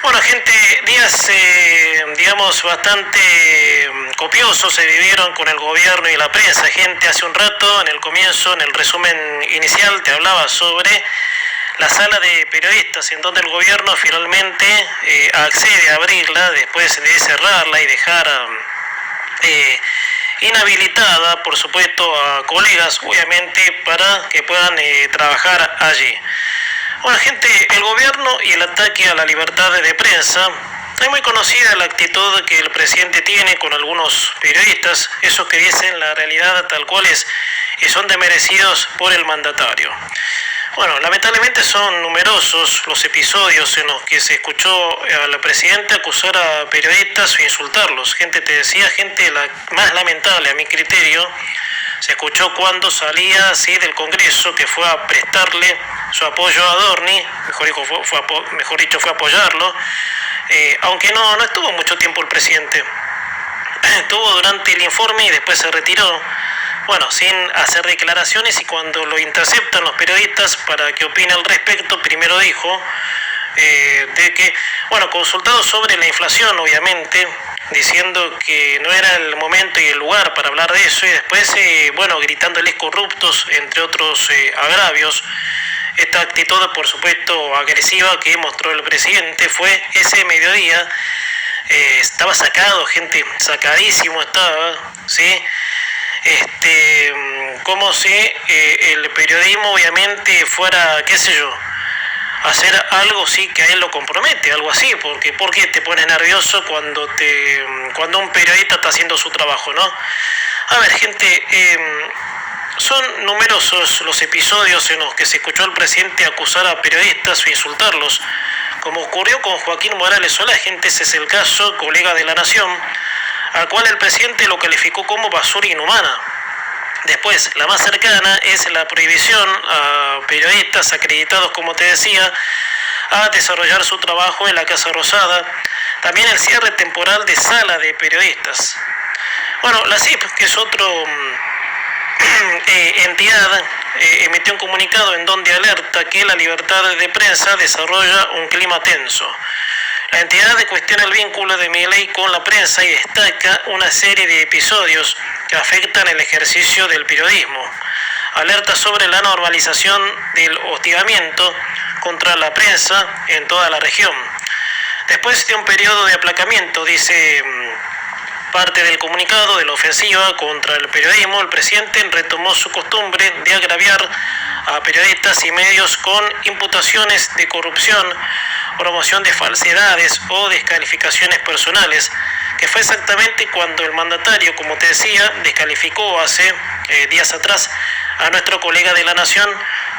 Bueno, gente, días, digamos, bastante copiosos se vivieron con el gobierno y la prensa. Gente, hace un rato, en el comienzo, en el resumen inicial, te hablaba sobre la sala de periodistas, en donde el gobierno finalmente accede a abrirla después de cerrarla y dejar eh, inhabilitada, por supuesto, a colegas, obviamente, para que puedan trabajar allí. Bueno, gente, el gobierno y el ataque a la libertad de prensa. Es muy conocida la actitud que el presidente tiene con algunos periodistas, esos que dicen la realidad tal cual es y son desmerecidos por el mandatario. Bueno, lamentablemente son numerosos los episodios en los que se escuchó al presidente acusar a periodistas o insultarlos. Gente, te decía, gente la más lamentable a mi criterio, se escuchó cuando salía así del Congreso, que fue a prestarle su apoyo a Adorni, mejor dicho, fue a apoyarlo, aunque no estuvo mucho tiempo el presidente. Estuvo durante el informe y después se retiró, bueno, sin hacer declaraciones, y cuando lo interceptan los periodistas para que opine al respecto, primero dijo de que, bueno, consultado sobre la inflación, obviamente, diciendo que no era el momento y el lugar para hablar de eso, y después, bueno, gritándoles corruptos, entre otros agravios. Esta actitud, por supuesto, agresiva que mostró el presidente fue ese mediodía. Estaba sacado, gente, sacadísimo estaba, ¿sí? Como si el periodismo obviamente fuera, qué sé yo, hacer algo sí que a él lo compromete, algo así, porque ¿por qué te pones nervioso cuando un periodista está haciendo su trabajo, no? A ver, gente, son numerosos los episodios en los que se escuchó al presidente acusar a periodistas o insultarlos, como ocurrió con Joaquín Morales Solá. Gente, ese es el caso, colega de La Nación, al cual el presidente lo calificó como basura inhumana. Después, la más cercana es la prohibición a periodistas acreditados, como te decía, a desarrollar su trabajo en la Casa Rosada. También el cierre temporal de sala de periodistas. Bueno, la CIP, que es otro entidad, emitió un comunicado en donde alerta que la libertad de prensa desarrolla un clima tenso. La entidad cuestiona el vínculo de Milei con la prensa y destaca una serie de episodios que afectan el ejercicio del periodismo. Alerta sobre la normalización del hostigamiento contra la prensa en toda la región. Después de un periodo de aplacamiento, dice parte del comunicado de la ofensiva contra el periodismo, el presidente retomó su costumbre de agraviar a periodistas y medios con imputaciones de corrupción, promoción de falsedades o descalificaciones personales, que fue exactamente cuando el mandatario, como te decía, descalificó hace días atrás a nuestro colega de La Nación,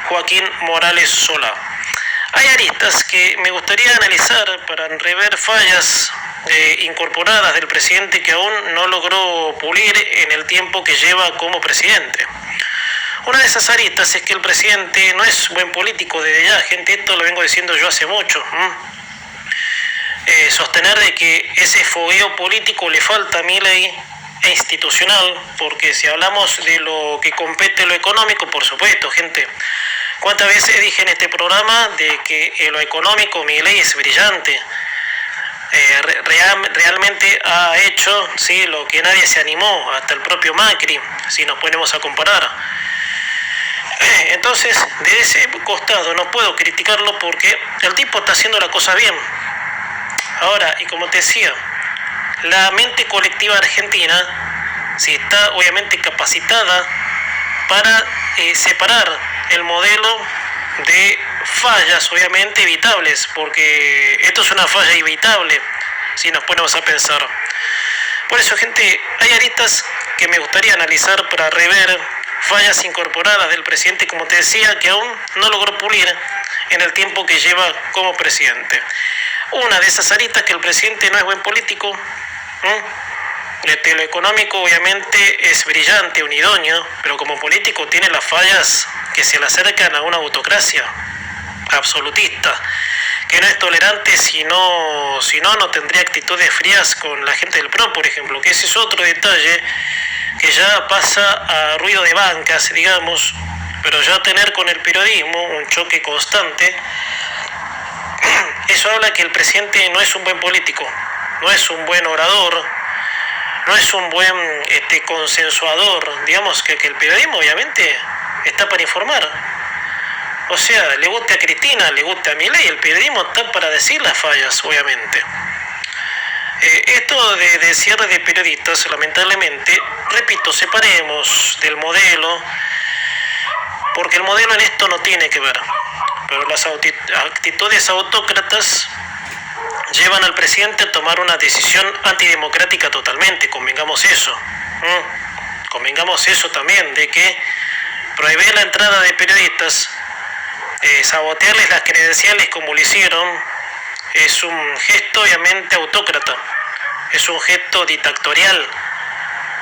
Joaquín Morales Solá. Hay aristas que me gustaría analizar para rever fallas incorporadas del presidente que aún no logró pulir en el tiempo que lleva como presidente. Una de esas aristas es que el presidente no es buen político desde ya, gente, esto lo vengo diciendo yo hace mucho. Sostener de que ese fogueo político le falta a Milei e institucional, porque si hablamos de lo que compete lo económico, por supuesto, gente. ¿Cuántas veces dije en este programa de que en lo económico Milei es brillante? Realmente ha hecho, sí, lo que nadie se animó, hasta el propio Macri, si nos ponemos a comparar. Entonces, de ese costado no puedo criticarlo porque el tipo está haciendo la cosa bien. Ahora, y como te decía, la mente colectiva argentina sí está obviamente capacitada para separar el modelo de fallas obviamente evitables, porque esto es una falla evitable si nos ponemos a pensar. Por eso, gente, hay aristas que me gustaría analizar para rever fallas incorporadas del presidente, como te decía, que aún no logró pulir en el tiempo que lleva como presidente. Una de esas aristas que el presidente no es buen político. Lo económico obviamente es brillante, un idóneo, pero como político tiene las fallas que se le acercan a una autocracia absolutista, que no es tolerante, si no tendría actitudes frías con la gente del PRO, por ejemplo, que ese es otro detalle que ya pasa a ruido de bancas, digamos, pero ya tener con el periodismo un choque constante Eso habla que el presidente no es un buen político, no es un buen orador, no es un buen consensuador. Digamos que el periodismo obviamente está para informar. O sea, le guste a Cristina, le guste a Milei, el periodismo está para decir las fallas, obviamente. Esto de cierre de periodistas, lamentablemente, repito, separemos del modelo, porque el modelo en esto no tiene que ver. Pero las actitudes autócratas llevan al presidente a tomar una decisión antidemocrática totalmente, convengamos eso. Convengamos eso también, de que prohibir la entrada de periodistas, sabotearles las credenciales como lo hicieron, es un gesto obviamente autócrata, es un gesto dictatorial.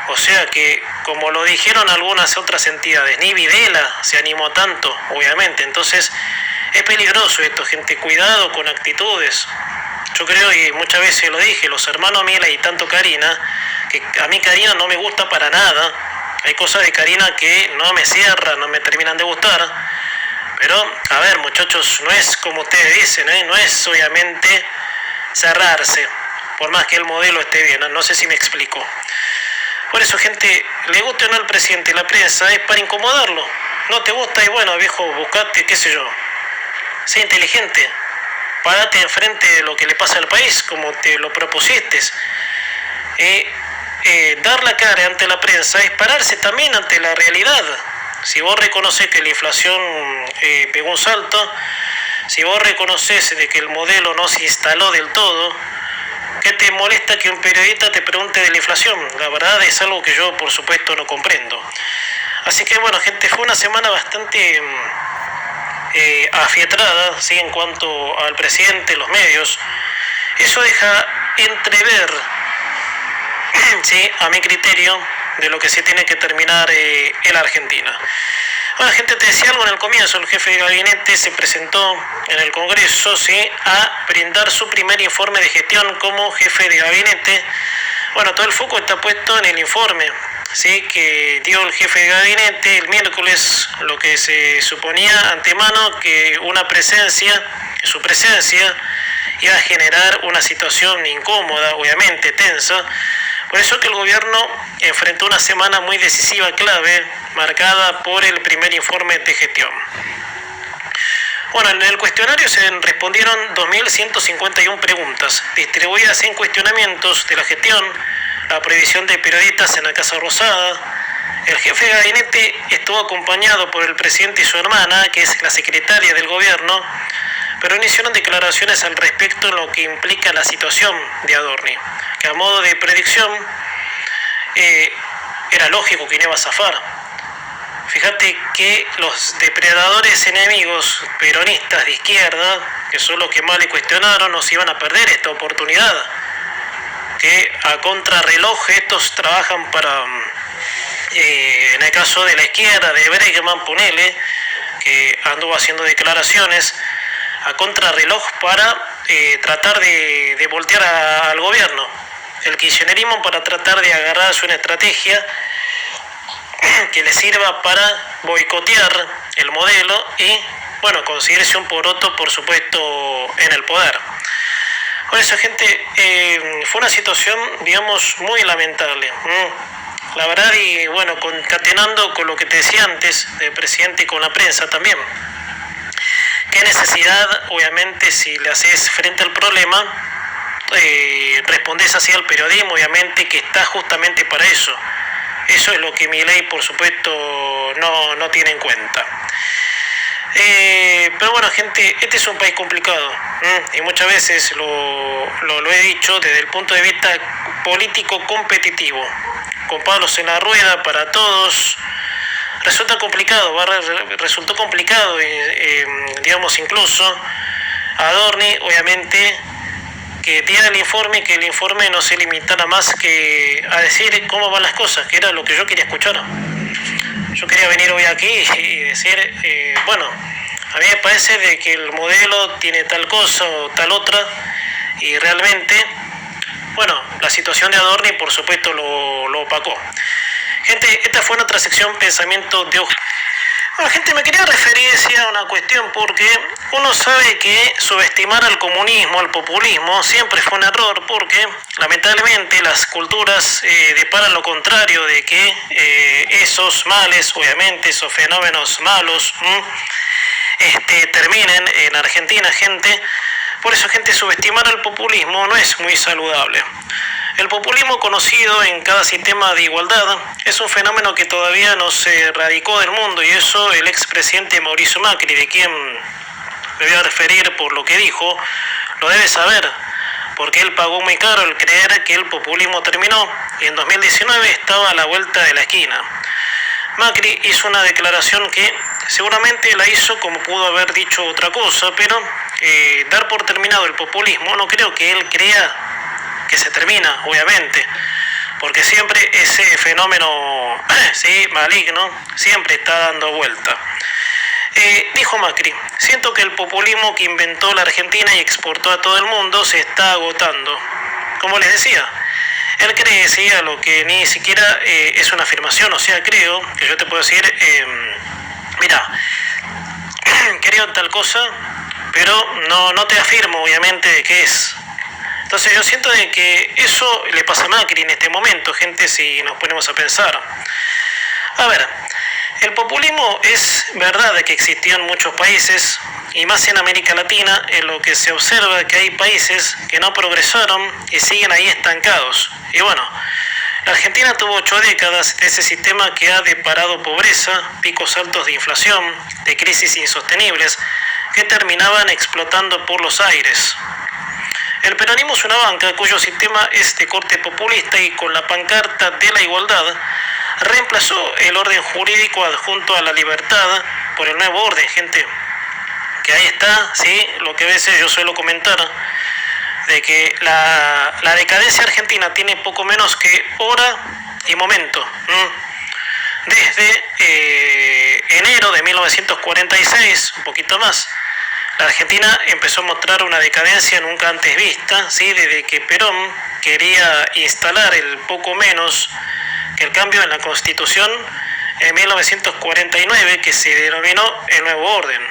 O sea que, como lo dijeron algunas otras entidades, ni Videla se animó tanto, obviamente. Entonces, es peligroso esto, gente, cuidado con actitudes. Yo creo, y muchas veces lo dije, los hermanos Milei y tanto Karina, que a mí Karina no me gusta para nada. Hay cosas de Karina que no me cierran, no me terminan de gustar. Pero, a ver, muchachos, no es como ustedes dicen, no es obviamente cerrarse, por más que el modelo esté bien, no sé si me explico. Por eso, gente, le guste o no al presidente y la prensa, es para incomodarlo. No te gusta y bueno, viejo, buscate, qué sé yo. Sé inteligente, párate enfrente de lo que le pasa al país, como te lo propusiste. Dar la cara ante la prensa es pararse también ante la realidad. Si vos reconoces que la inflación pegó un salto, si vos reconoces de que el modelo no se instaló del todo, ¿qué te molesta que un periodista te pregunte de la inflación? La verdad es algo que yo, por supuesto, no comprendo. Así que, bueno, gente, fue una semana bastante afietrada, ¿sí? En cuanto al presidente, los medios. Eso deja entrever, ¿sí? A mi criterio, de lo que se tiene que terminar en la Argentina. Bueno, gente, te decía algo en el comienzo, el jefe de gabinete se presentó en el Congreso, ¿sí? A brindar su primer informe de gestión como jefe de gabinete. Bueno, todo el foco está puesto en el informe, ¿sí? Que dio el jefe de gabinete el miércoles, lo que se suponía antemano que su presencia iba a generar una situación incómoda, obviamente tensa. Por eso que el gobierno enfrentó una semana muy decisiva, clave, marcada por el primer informe de gestión. Bueno, en el cuestionario se respondieron 2.151 preguntas, distribuidas en cuestionamientos de la gestión, la prohibición de periodistas en la Casa Rosada. El jefe de gabinete estuvo acompañado por el presidente y su hermana, que es la secretaria del gobierno, pero no hicieron declaraciones al respecto en lo que implica la situación de Adorni, que a modo de predicción era lógico que no iba a zafar. Fíjate que los depredadores enemigos peronistas de izquierda, que son los que más le cuestionaron, nos iban a perder esta oportunidad, que a contrarreloj estos trabajan para, en el caso de la izquierda, de Bregman, ponele, que anduvo haciendo declaraciones a contrarreloj para tratar de voltear al gobierno. El kirchnerismo para tratar de agarrar una estrategia que le sirva para boicotear el modelo y, bueno, conseguirse un poroto, por supuesto, en el poder. Por eso, gente, fue una situación, digamos, muy lamentable. La verdad, y bueno, concatenando con lo que te decía antes, del presidente y con la prensa también. ¿Qué necesidad, obviamente, si le haces frente al problema, respondes así al periodismo, obviamente, que está justamente para eso? Eso es lo que Milei, por supuesto, no tiene en cuenta. Pero bueno, gente, este es un país complicado, y muchas veces lo he dicho desde el punto de vista político competitivo. Con palos en la rueda para todos. Resultó complicado, digamos, incluso Adorni, obviamente, que diera el informe, que el informe no se limitara más que a decir cómo van las cosas, que era lo que yo quería escuchar. Yo quería venir hoy aquí y decir, bueno, a mí me parece de que el modelo tiene tal cosa o tal otra, y realmente, bueno, la situación de Adorni, por supuesto, lo opacó. Gente, esta fue nuestra sección Pensamiento de Hoja. Bueno, gente, me quería referir a una cuestión porque Uno sabe que subestimar al comunismo, al populismo, siempre fue un error porque lamentablemente las culturas deparan lo contrario, de que esos males, obviamente, esos fenómenos malos, terminen en Argentina, gente. Por eso, gente, subestimar al populismo no es muy saludable. El populismo, conocido en cada sistema de igualdad, es un fenómeno que todavía no se erradicó del mundo, y eso el expresidente Mauricio Macri, de quien me voy a referir por lo que dijo, lo debe saber, porque él pagó muy caro el creer que el populismo terminó y en 2019 estaba a la vuelta de la esquina. Macri hizo una declaración que seguramente la hizo como pudo haber dicho otra cosa, pero dar por terminado el populismo, no creo que él crea que se termina, obviamente, porque siempre ese fenómeno sí, maligno siempre está dando vuelta. Dijo Macri: siento que el populismo que inventó la Argentina y exportó a todo el mundo se está agotando. Como les decía, él cree, sí, a lo que ni siquiera es una afirmación, o sea, creo que yo te puedo decir, mira, creo en tal cosa, pero no te afirmo, obviamente, de qué es. Entonces yo siento de que eso le pasa a Macri en este momento, gente, si nos ponemos a pensar. A ver, el populismo es verdad que existió en muchos países, y más en América Latina, en lo que se observa que hay países que no progresaron y siguen ahí estancados. Y bueno, la Argentina tuvo 8 décadas de ese sistema que ha deparado pobreza, picos altos de inflación, de crisis insostenibles, que terminaban explotando por los aires. El peronismo es una banca cuyo sistema es de corte populista y con la pancarta de la igualdad reemplazó el orden jurídico adjunto a la libertad por el nuevo orden, gente. Que ahí está, sí, lo que a veces yo suelo comentar, de que la decadencia argentina tiene poco menos que hora y momento. Desde enero de 1946, un poquito más, la Argentina empezó a mostrar una decadencia nunca antes vista, ¿sí? Desde que Perón quería instalar el poco menos que el cambio en la Constitución en 1949, que se denominó el nuevo orden.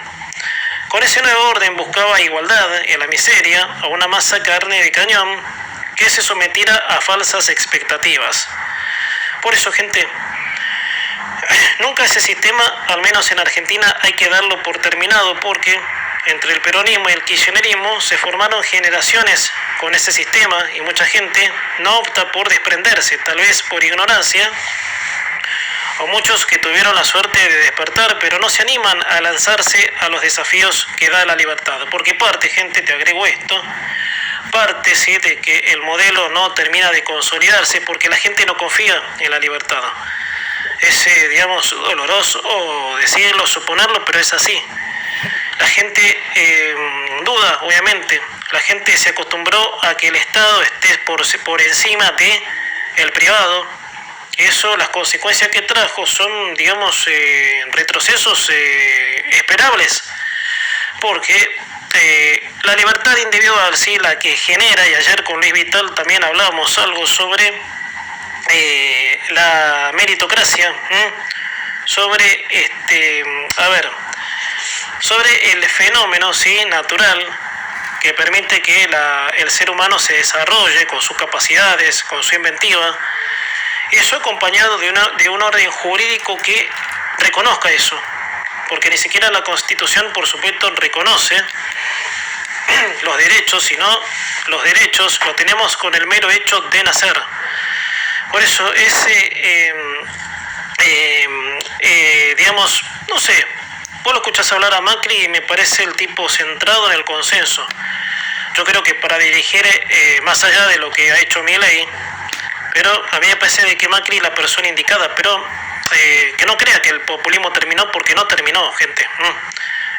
Con ese nuevo orden buscaba igualdad en la miseria a una masa carne de cañón que se sometiera a falsas expectativas. Por eso, gente, nunca ese sistema, al menos en Argentina, hay que darlo por terminado, porque entre el peronismo y el kirchnerismo se formaron generaciones con ese sistema y mucha gente no opta por desprenderse, tal vez por ignorancia, o muchos que tuvieron la suerte de despertar pero no se animan a lanzarse a los desafíos que da la libertad. Porque parte, gente, te agrego esto, parte, sí, de que el modelo no termina de consolidarse porque la gente no confía en la libertad. Es, digamos, doloroso decirlo, suponerlo, pero es así. La gente duda, obviamente. La gente se acostumbró a que el Estado esté por encima de el privado. Eso, las consecuencias que trajo son, digamos, retrocesos esperables. Porque la libertad individual, sí, la que genera, y ayer con Luis Vital también hablábamos algo sobre la meritocracia, sobre sobre el fenómeno, sí, natural que permite que el ser humano se desarrolle con sus capacidades, con su inventiva, y eso acompañado de un orden jurídico que reconozca eso, porque ni siquiera la Constitución, por supuesto, reconoce los derechos, sino los derechos los tenemos con el mero hecho de nacer. Por eso digamos, no sé, vos lo escuchás hablar a Macri y me parece el tipo centrado en el consenso. Yo creo que para dirigir más allá de lo que ha hecho Milei, pero a mí me parece de que Macri es la persona indicada, pero que no crea que el populismo terminó, porque no terminó, gente.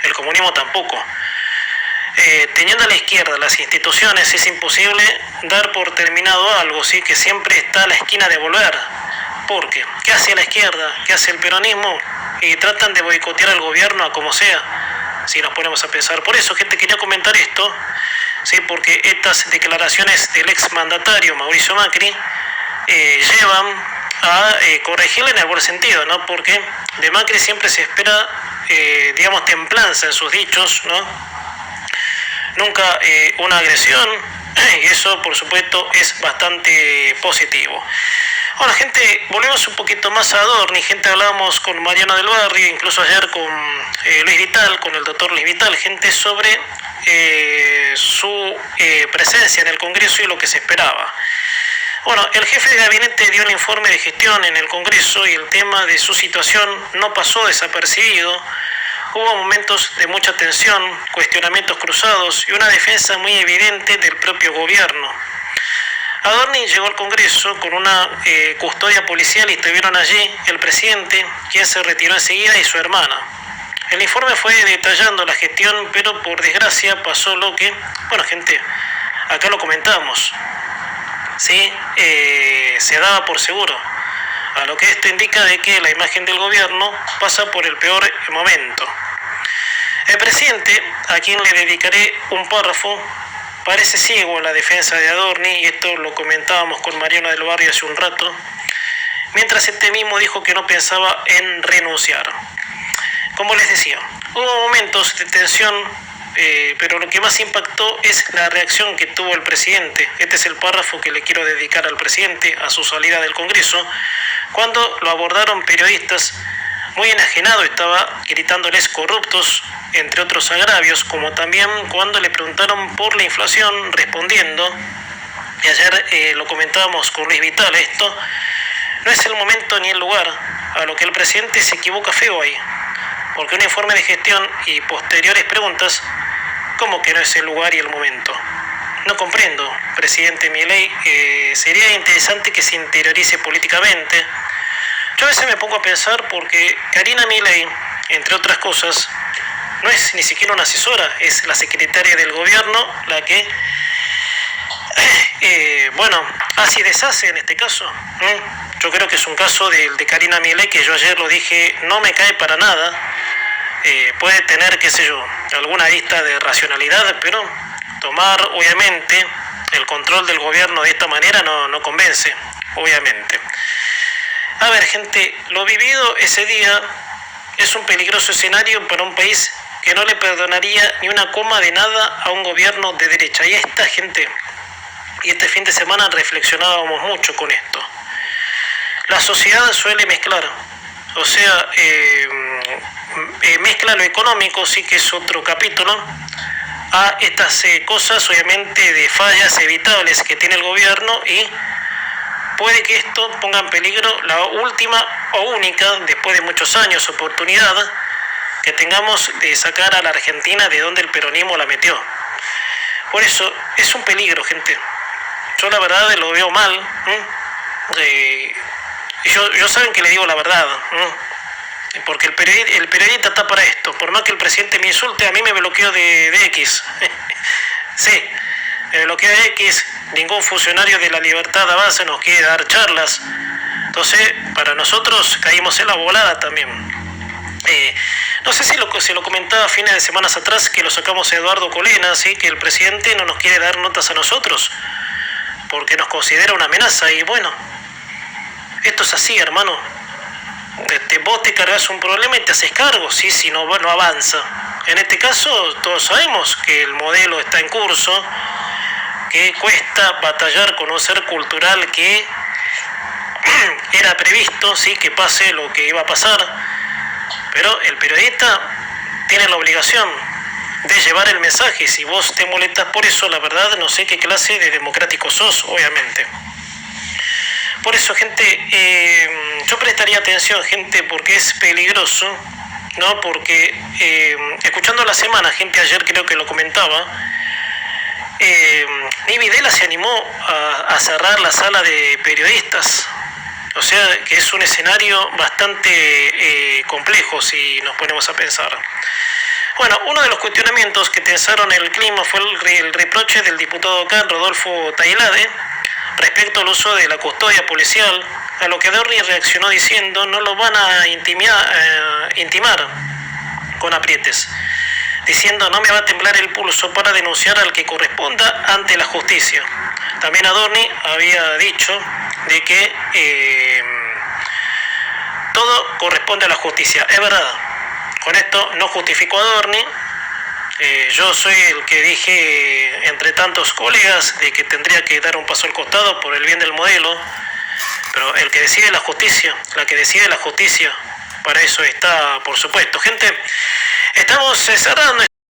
El comunismo tampoco. Teniendo a la izquierda las instituciones, es imposible dar por terminado algo, ¿sí? Que siempre está a la esquina de volver. Porque, ¿qué hace la izquierda? ¿Qué hace el peronismo? Y tratan de boicotear al gobierno a como sea, si nos ponemos a pensar. Por eso, gente, quería comentar esto, ¿sí? Porque estas declaraciones del exmandatario Mauricio Macri llevan a corregirle en el buen sentido, ¿no? Porque de Macri siempre se espera digamos, templanza en sus dichos, ¿no? Nunca una agresión, y eso por supuesto es bastante positivo. Ahora, gente, volvemos un poquito más a Adorni. Gente, hablábamos con Mariano del Barrio, incluso ayer con Luis Vital, con el doctor Luis Vital, gente, sobre su presencia en el Congreso y lo que se esperaba. Bueno, el jefe de gabinete dio el informe de gestión en el Congreso y el tema de su situación no pasó desapercibido. Hubo momentos de mucha tensión, cuestionamientos cruzados y una defensa muy evidente del propio gobierno. Adorni llegó al Congreso con una custodia policial y estuvieron allí el presidente, quien se retiró enseguida, y su hermana. El informe fue detallando la gestión, pero por desgracia pasó lo que, bueno, gente, acá lo comentamos, ¿sí? Se daba por seguro, a lo que esto indica de que la imagen del gobierno pasa por el peor momento. El presidente, a quien le dedicaré un párrafo, parece ciego a la defensa de Adorni, y esto lo comentábamos con Mariano del Barrio hace un rato, mientras este mismo dijo que no pensaba en renunciar. Como les decía, hubo momentos de tensión, pero lo que más impactó es la reacción que tuvo el presidente. Este es el párrafo que le quiero dedicar al presidente a su salida del Congreso, cuando lo abordaron periodistas. Muy enajenado estaba, gritándoles corruptos, entre otros agravios, como también cuando le preguntaron por la inflación, respondiendo, y ayer lo comentábamos con Luis Vital, esto no es el momento ni el lugar, a lo que el presidente se equivoca feo ahí, porque un informe de gestión y posteriores preguntas, ¿cómo que no es el lugar y el momento? No comprendo, presidente Milei, sería interesante que se interiorice políticamente. Yo a veces me pongo a pensar porque Karina Milei, entre otras cosas, no es ni siquiera una asesora, es la secretaria del gobierno la que, bueno, hace y deshace en este caso. Yo creo que es un caso de Karina Milei que yo ayer lo dije, no me cae para nada. Puede tener, qué sé yo, alguna vista de racionalidad, pero tomar, obviamente, el control del gobierno de esta manera no convence, obviamente. A ver, gente, lo vivido ese día es un peligroso escenario para un país que no le perdonaría ni una coma de nada a un gobierno de derecha. Y esta gente, y este fin de semana reflexionábamos mucho con esto. La sociedad suele mezclar, o sea, mezcla lo económico, sí que es otro capítulo, a estas cosas obviamente de fallas evitables que tiene el gobierno, y puede que esto ponga en peligro la última o única, después de muchos años, oportunidad que tengamos de sacar a la Argentina de donde el peronismo la metió. Por eso es un peligro, gente. Yo la verdad lo veo mal. Yo saben que le digo la verdad, porque el periodista está para esto. Por más que el presidente me insulte, a mí me bloqueó de X. Sí, me bloqueó de X. Ningún funcionario de la Libertad Avanza nos quiere dar charlas. Entonces, para nosotros caímos en la volada también. No sé si lo comentaba a fines de semanas atrás, que lo sacamos a Eduardo Colena, ¿sí? Que el presidente no nos quiere dar notas a nosotros, porque nos considera una amenaza. Y bueno, esto es así, hermano. Vos te cargas un problema y te haces cargo, ¿sí? Si no avanza. En este caso, todos sabemos que el modelo está en curso, que cuesta batallar con un ser cultural que era previsto, sí, que pase lo que iba a pasar, pero el periodista tiene la obligación de llevar el mensaje. Si vos te molestas por eso, la verdad no sé qué clase de democrático sos, obviamente. Por eso, gente, yo prestaría atención, gente, porque es peligroso, ¿no? Porque escuchando la semana, gente, ayer creo que lo comentaba, ni Videla se animó a cerrar la sala de periodistas. O sea que es un escenario bastante complejo si nos ponemos a pensar. Bueno, uno de los cuestionamientos que tensaron el clima fue el reproche del diputado acá, Rodolfo Tailade, respecto al uso de la custodia policial, a lo que Adorni reaccionó diciendo: no lo van a intimar con aprietes, diciendo: no me va a temblar el pulso para denunciar al que corresponda ante la justicia. También Adorni había dicho de que todo corresponde a la justicia. Es verdad, Con esto no justifico a Adorni. Yo soy el que dije, entre tantos colegas, de que tendría que dar un paso al costado por el bien del modelo, pero el que decide la justicia, la que decide la justicia, para eso está, por supuesto. Gente, estamos cerrando